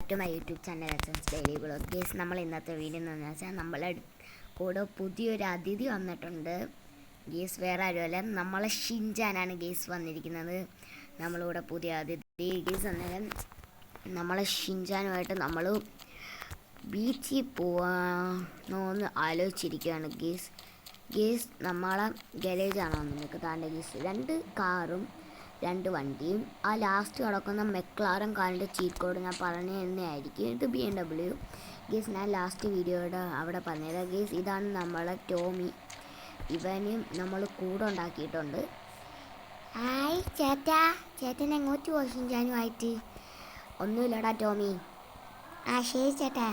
Back to my YouTube channel Achan's daily vlog. Guys, നമ്മൾ ഇന്നത്തെ video എന്ന് വെച്ചാൽ നമ്മളെ കൂടെ പുതിയൊരു അതിഥി വന്നിട്ടുണ്ട്. ഗേസ് വേറെ ആരുമല്ല, നമ്മളെ ഷിൻചാനാണ് ഗേസ് വന്നിരിക്കുന്നത്. നമ്മളിവിടെ പുതിയ അതിഥി. ഗേസ് അന്നേരം നമ്മളെ ഷിൻചാനുമായിട്ട് നമ്മൾ ബീച്ചിൽ പോവാന്നോന്ന് ആലോചിച്ചിരിക്കുകയാണ്. ഗേസ് നമ്മളെ ഗരേജാണോ നിങ്ങൾക്ക് താണ്ട ഗേസ് 2 കാറും 2 വണ്ടിയും. ആ ലാസ്റ്റ് കിടക്കുന്ന മെക്ലാറൻ കാറിൻ്റെ ചീറ്റ് കോഡ് ഞാൻ പറഞ്ഞു തന്നെയായിരിക്കും. ഇത് BMW. ഗേസ് ഞാൻ ലാസ്റ്റ് വീഡിയോയുടെ അവിടെ പറഞ്ഞത്. ഗേസ് ഇതാണ് നമ്മളെ ടോമി. ഇവന് നമ്മൾ കൂടെ ഉണ്ടാക്കിയിട്ടുണ്ട്. ഹായ് ചേട്ടാ, ചേട്ടൻ എങ്ങോട്ട് ഷിൻചാനുമായിട്ട്? ഒന്നുമില്ലടാ ടോമി. ശരി ചേട്ടാ.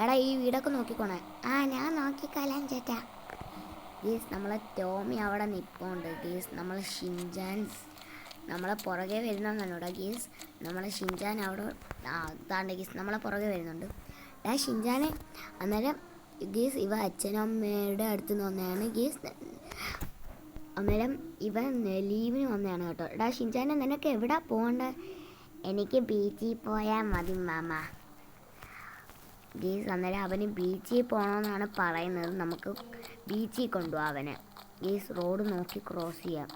എടാ ഈ വീടൊക്കെ നോക്കിക്കോണേ. ഞാൻ നോക്കിക്കാലാം ചേട്ടാ. ഗേസ് നമ്മളെ ടോമി അവിടെ നിൽപ്പുണ്ട്. ഗേസ് നമ്മളെ ഷിൻചാൻ നമ്മളെ പുറകെ വരുന്നതാണ്. ഗീസ് നമ്മളെ ഷിൻചാൻ അവിടെ താണ്ട ഗീസ് നമ്മളെ പുറകെ വരുന്നുണ്ട്. ഷിൻചാനെ അന്നേരം ഗീസ് ഇവ അച്ഛനമ്മയുടെ അടുത്ത് നിന്ന് വന്നതാണ്. ഗീസ് അന്നേരം ഇവൻ ലീവിന് വന്നതാണ് കേട്ടോ. ഷിൻചാനെ നിനക്ക് എവിടെ പോകണ്ട? എനിക്ക് ബീച്ചിൽ പോയാൽ മതി മാമ. ഗീസ് അന്നേരം അവന് ബീച്ചിൽ പോകണമെന്നാണ് പറയുന്നത്. നമുക്ക് ബീച്ചിൽ കൊണ്ടുപോകാം അവനെ. ഗീസ് റോഡ് നോക്കി ക്രോസ് ചെയ്യാം.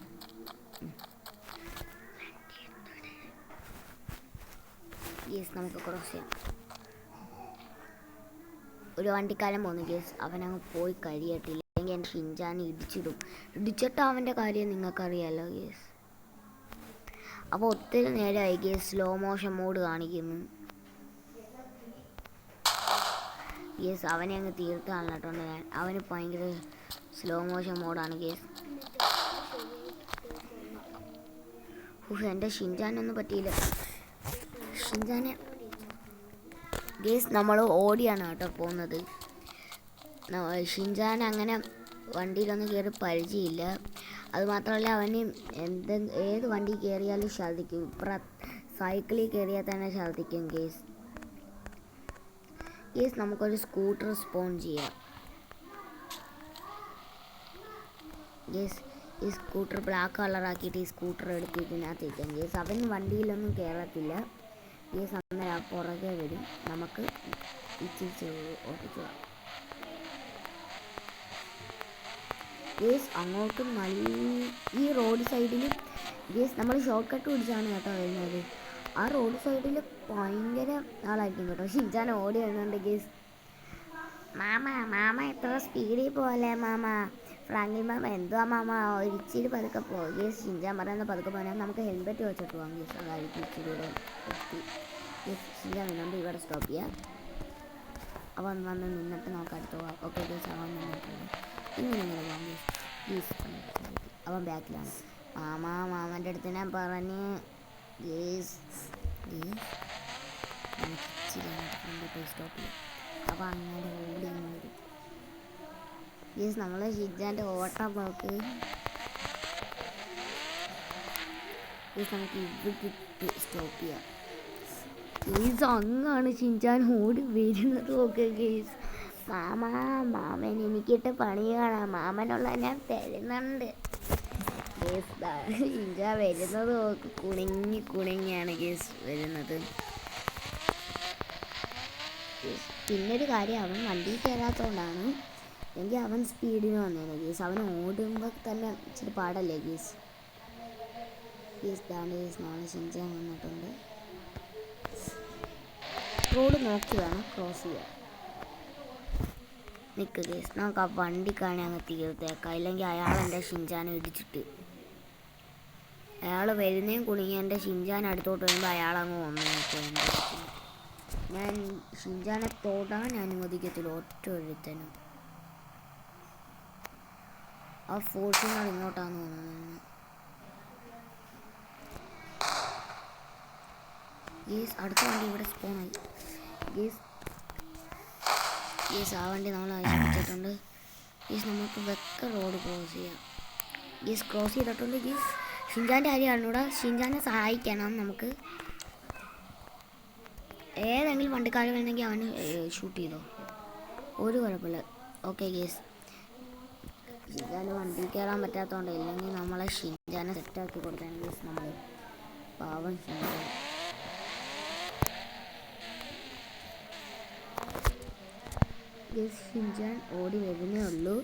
ഗേസ് നമുക്ക് ക്രോസ് ചെയ്യാം. ഒരു വണ്ടിക്കാരൻ പോകുന്നു ഗേസ്. അവനങ്ങ് പോയി കഴിയട്ടില്ല, അല്ലെങ്കിൽ എൻ്റെ ഷിൻചാൻ ഇടിച്ചിട്ട് അവൻ്റെ കാര്യം നിങ്ങൾക്കറിയാമല്ലോ ഗേസ്. അപ്പോൾ ഒത്തിരി നേരമായി ഗേസ് സ്ലോ മോഷൻ മോഡ് കാണിക്കുന്നു. ഗേസ് അവനെ അങ്ങ് തീർത്താണ് കേട്ടോ ഞാൻ. അവന് ഭയങ്കര സ്ലോ മോഷൻ മോഡാണ് ഗേസ്. എൻ്റെ ഷിൻചാനൊന്നും പറ്റിയില്ല. ഷിൻചാനെ ഗേസ് നമ്മൾ ഓടിയാണ് കേട്ടോ പോകുന്നത്. ഷിൻചാൻ അങ്ങനെ വണ്ടിയിലൊന്നും കയറി പരിചയമില്ല. അതുമാത്രമല്ല അവന് ഏത് വണ്ടി കയറിയാലും ഛർദ്ദിക്കും. സൈക്കിളിൽ കയറിയാൽ തന്നെ ഛർദ്ദിക്കും ഗേസ്. നമുക്കൊരു സ്കൂട്ടർ സ്പോൺ ചെയ്യാം. ഗേസ് ഈ സ്കൂട്ടർ ബ്ലാക്ക് കളറാക്കിയിട്ട് ഈ സ്കൂട്ടർ എടുത്ത് ഇതിനകത്തേക്കാം ഗേസ്. അവൻ വണ്ടിയിലൊന്നും കയറത്തില്ല ഗേസ്. അന്നേരം പുറകെ വരും. നമുക്ക് ഇച്ചിരി ഓടിച്ചു ഗേസ്. അങ്ങോട്ടും ഈ റോഡ് സൈഡിൽ ഗേസ് നമ്മൾ ഷോർട്ട് കട്ട് പിടിച്ചാണ് കേട്ടോ വരുന്നത്. ആ റോഡ് സൈഡിൽ ഭയങ്കര ആളായിരിക്കും കേട്ടോ. ഷിൻചാൻ ഓടി വരുന്നുണ്ട് ഗേസ്. മാമ എത്ര സ്പീഡിൽ പോലെ മാമ. ഫ്രാങ്കിൽ മാമ എന്തുവാ മാമ, ഒരിച്ചിരി പതുക്കെ പോകും ഗേസ്. ഷിൻചാൻ പറയുന്ന പതുക്കെ പോകാൻ നമുക്ക് ഹെൽമെറ്റ് വെച്ചിട്ട് പോകാം ഗേസ്. അതായിരിക്കും ഇച്ചിരി കൂടെ എത്തി. ഷിൻചാൻ വരുന്നുണ്ട്. ഇവിടെ സ്റ്റോപ്പ് ചെയ്യാം. അവൻ വന്ന് നിന്നിട്ട് നമുക്ക് അടുത്ത് പോകാം. ഓക്കെ ഗേസ്, അവൻ നിന്നിട്ടുണ്ട്. ഇങ്ങനെ പോകാം ഗേസ്. അവൻ ബാക്കിലാണ്. മാമൻ്റെ അടുത്ത് ഞാൻ പറഞ്ഞ് ഗേസ് ഇച്ചിരി പോയി സ്റ്റോപ്പ് ചെയ്യാം. അപ്പോൾ അങ്ങനെ ഓടി വരും ഗേസ്. നമ്മളെ ഷിൻചാൻ്റെ ഓട്ടം നോക്ക് ഗേസ്. നമുക്ക് ഇവിടെ സ്റ്റോപ്പ് ചെയ്യാം ഗേസ്. അങ്ങാണ് ഷിൻചാൻ ഓടി വരുന്നത് നോക്ക് ഗേസ്. മാമൻ എനിക്കിട്ട് പണി കാണാം. മാമനുള്ള ഞാൻ തരുന്നുണ്ട് ഗേസ്. ഷിൻചാൻ വരുന്നത് നോക്ക്. കുണിങ്ങിയാണ് ഗേസ് വരുന്നത്. പിന്നൊരു കാര്യം, അവൻ വണ്ടിയിൽ കയറാത്തതുകൊണ്ടാണ്. എങ്കിൽ അവൻ സ്പീഡിന് വന്നേനെ ഗേസ്. അവൻ ഓടുമ്പോൾ തന്നെ ഇച്ചിരി പാടല്ലേ ഗേസ്. ഇതാണ് ഗേസ് നാളെ ഷിൻചാൻ വന്നിട്ടുണ്ട്. റോഡ് നോക്കി വേണം ക്രോസ് ചെയ്യാൻ. നിൽക്ക് ഗേസ്, നമുക്ക് ആ വണ്ടിക്കാണെ അങ്ങ് തീർത്തേക്കാം. ഇല്ലെങ്കിൽ അയാൾ എൻ്റെ ഷിൻചാനെ ഇടിച്ചിട്ട് അയാൾ വരുന്നേയും കുടുങ്ങി എൻ്റെ ഷിൻചാൻ അടുത്തോട്ട് വരുമ്പോൾ അയാളങ്ങ് വന്നേക്കും. ഞാൻ ഷിൻചാനെ തൊടാൻ അനുവദിക്കത്തില്ല ഒറ്റ ഒരുത്തനും. ആ ഫോർച്യൂണർ ഇങ്ങോട്ടാന്ന് തോന്നുന്നത് ഗേസ്. അടുത്ത വണ്ടി ഇവിടെ സ്പോണായി ഗേസ്. ആ വണ്ടി നമ്മൾ അയച്ചിട്ടുണ്ട് ഗേസ്. നമുക്ക് വെക്ക റോഡ് ക്രോസ് ചെയ്യാം ഗേസ്. ക്രോസ് ചെയ്തിട്ടുണ്ട് ഗേസ്. ഷിൻചാൻ്റെ കാര്യമാണ് ഇവിടെ. ഷിൻചാനെ സഹായിക്കണം നമുക്ക്. ഏതെങ്കിലും വണ്ടിക്കാർ വേണമെങ്കിൽ അവന് ഷൂട്ട് ചെയ്തോ, ഒരു കുഴപ്പമില്ല. Okay guys. ഷിൻചാന് വണ്ടി കയറാൻ പറ്റാത്തതുകൊണ്ട്, ഇല്ലെങ്കിൽ നമ്മളെ ഷിൻചാനെ സെറ്റാക്കി കൊടുത്താണ്. നമ്മൾ പാവം ഷിൻചാൻ ഗേസ് ഷിൻചാൻ ഓടി വരുന്നേ ഉള്ളൂ.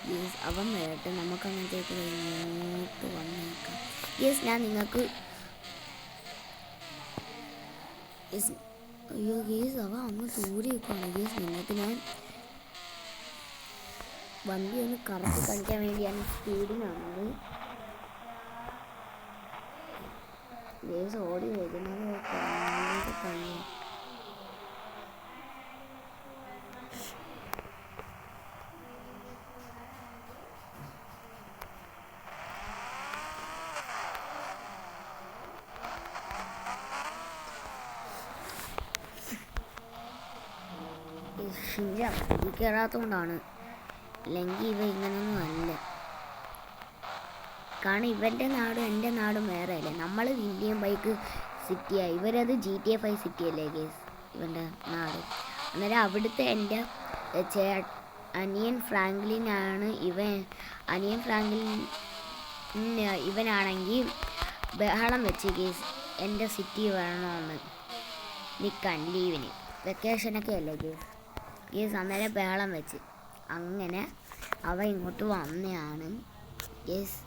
ഗേസ് അവൻ വരട്ടെ, നമുക്ക് അങ്ങനത്തേക്ക് ഇങ്ങോട്ട് വന്നേക്കാം. ഗേസ് ഞാൻ നിങ്ങൾക്ക് അയ്യോ ഗേസ് അവൻ അങ്ങ് ദൂരെ നിൽക്കുകയാണ്. ഗേസ് നിങ്ങൾക്ക് ഞാൻ വണ്ടി ഒന്ന് കറക്റ്റ് കളിക്കാൻ വേണ്ടിയാണ് സ്പീഡിനാണ് ഗേസ് ഓടി വരുന്നത് തന്നെ. ഷിൻചാൻ വണ്ടി കയറാത്തതുകൊണ്ടാണ്, അല്ലെങ്കിൽ ഇവ ഇങ്ങനൊന്നും അല്ല. കാരണം ഇവൻ്റെ നാടും എൻ്റെ നാടും വേറെ അല്ലേ. നമ്മൾ ഇന്ത്യൻ ബൈക്ക് സിറ്റിയാണ്, ഇവരത് GTA 5 സിറ്റി അല്ലേ ഗേസ് ഇവൻ്റെ നാട്. അന്നേരം അവിടുത്തെ എൻ്റെ അനിയൻ ഫ്രാങ്ക്ലിനാണ് അനിയൻ ഫ്രാങ്ക്ലിൻ ഇവനാണെങ്കിൽ ബഹളം വെച്ച് ഗേസ് എൻ്റെ സിറ്റി വേണമെന്ന് നിൽക്കാൻ ലീവിന്, വെക്കേഷനൊക്കെ അല്ലേ ഗേസ് അന്നേരം ബഹളം വെച്ച് അങ്ങനെ അവ ഇങ്ങോട്ട് വന്നതാണ് ഗേസ്.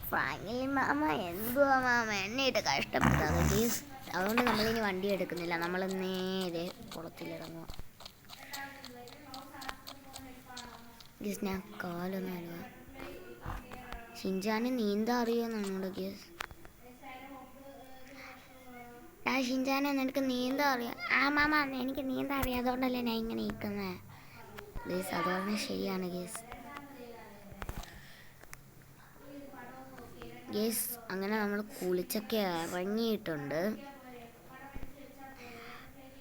ഫ്രാങ്ക്ലിൻ മാമ എന്തുവാ മാമ എന്നെ ഇട്ട് കഷ്ടപ്പെട്ടത് ഗേസ്. അതുകൊണ്ട് നമ്മളിനി വണ്ടി എടുക്കുന്നില്ല, നമ്മൾ നേരെ കുളത്തിലിറങ്ങുക ഗേസ്. ഞാൻ കാലൊന്നും അല്ല. ഷിൻചാന് നീന്താൻ അറിയുമെന്നാണ് ഇവിടെ ഗേസ്. ഷിൻചാനെ നിനക്ക് നീന്താൻ അറിയാം? ആ മാമ എനിക്ക് നീന്താൻ അറിയാം, അതുകൊണ്ടല്ലേ ഞാൻ ഇങ്ങനെ നിൽക്കുന്നത് ഗേസ്. അതുകൊണ്ട് ശരിയാണ് ഗേസ്. ഗേസ് അങ്ങനെ നമ്മൾ കുളിച്ചൊക്കെ ഇറങ്ങിയിട്ടുണ്ട്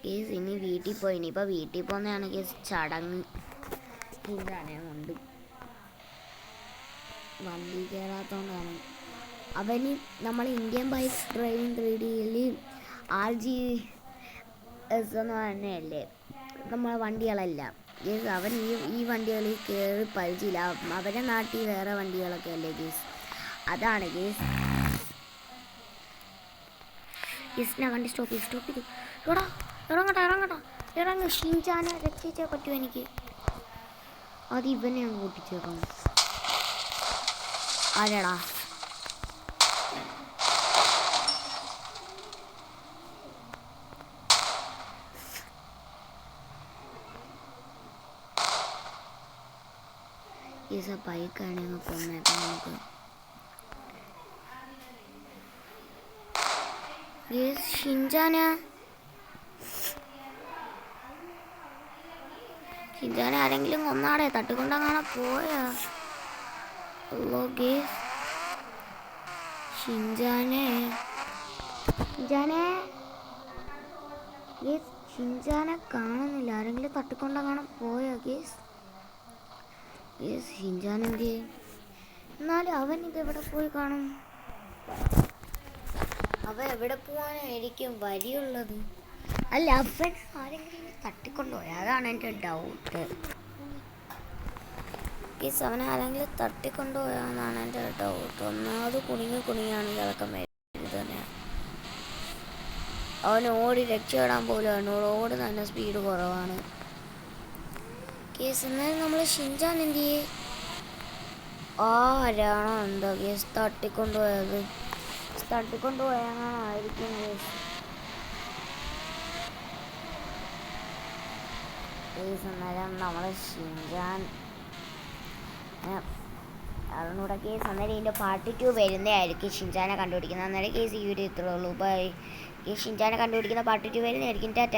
ഗേസ്. ഇനി വീട്ടിൽ പോയി, ഇനിയിപ്പോൾ വീട്ടിൽ പോകുന്നതാണ് ഗേസ് ചടങ്ങ്. ഷിൻചാനെ കൊണ്ട് വണ്ടി കയറാത്തതുകൊണ്ടാണ്. അവന് നമ്മൾ ഇന്ത്യൻ ബൈക്ക് ഡ്രൈവിംഗ് 3Dയിൽ RGS എന്ന് തന്നെയല്ലേ നമ്മളെ വണ്ടികളെല്ലാം ഗേസ്. അവൻ ഈ വണ്ടികളിൽ കയറി പരിചയമില്ല, അവരുടെ നാട്ടിൽ വേറെ വണ്ടികളൊക്കെ അല്ലേ ഗേസ്. അതാണ് ഗേസ്. ഗേസിനെ വണ്ടി സ്റ്റോപ്പ് ചെയ്തു. എടാ ഇറങ്ങ ഷിൻചാനെ രക്ഷിച്ചേ പറ്റൂ എനിക്ക്. അത് ഇവനെ അങ്ങ് ഓട്ടിച്ചേക്കണം. ആരാടാ ഗേസ്? ആ ബൈക്കാണ് അങ്ങ് കൊന്നേക്കാം നമുക്ക് ഗേസ്. ഷിൻചാനെ ആരെങ്കിലും കൊന്നാടെ, തട്ടിക്കൊണ്ടങ്ങനെ പോയാ ഗേസ്. ഷിൻചാനെ കാണുന്നില്ല, ആരെങ്കിലും തട്ടിക്കൊണ്ടങ്ങനെ പോയാ ഗേസ്. ഷിൻചാനെന്തി എന്നാലും അവൻ ഇതെവിടെ പോയി കാണും? അവൻ എവിടെ പോകാനായിരിക്കും വഴിയുള്ളത്? അല്ല അവൻ ആരെങ്കിലും തട്ടിക്കൊണ്ടുപോയി, അതാണ് എൻ്റെ ഡൗട്ട് ഗേസ്. അവൻ ആരെങ്കിലും തട്ടിക്കൊണ്ടുപോയാന്നാണ് എൻ്റെ ഡൗട്ട്. ഒന്നാമത് കുണിയാണ് കിളക്കം വരുന്നത് തന്നെ. അവൻ ഓടി രക്ഷപ്പെടാൻ പോലും അവനോട് തന്നെ സ്പീഡ് കുറവാണ് കേസ്. എന്നാലും നമ്മൾ ഷിൻചാൻ എന്ത് ചെയ്യേ? ആരാണോ എന്തോ കേസ് തട്ടിക്കൊണ്ടുപോയായിരിക്കും കേസ്. അന്നേരം നമ്മൾ ഷിൻചാൻ അറിഞ്ഞൂടെ കേസ്. അന്നേരം ഇതിൻ്റെ പാർട്ട് 2 വരുന്നതായിരിക്കും ഷിൻചാനെ കണ്ടുപിടിക്കുന്നത്. അന്നേരം കേസ് ഈ വീഡിയോ ഇത്രേ ഉള്ളൂ. ബൈ. ഈ ഷിൻചാനെ കണ്ടുപിടിക്കുന്ന പാർട്ട് 2 വരുന്നതായിരിക്കും. ടാറ്റ.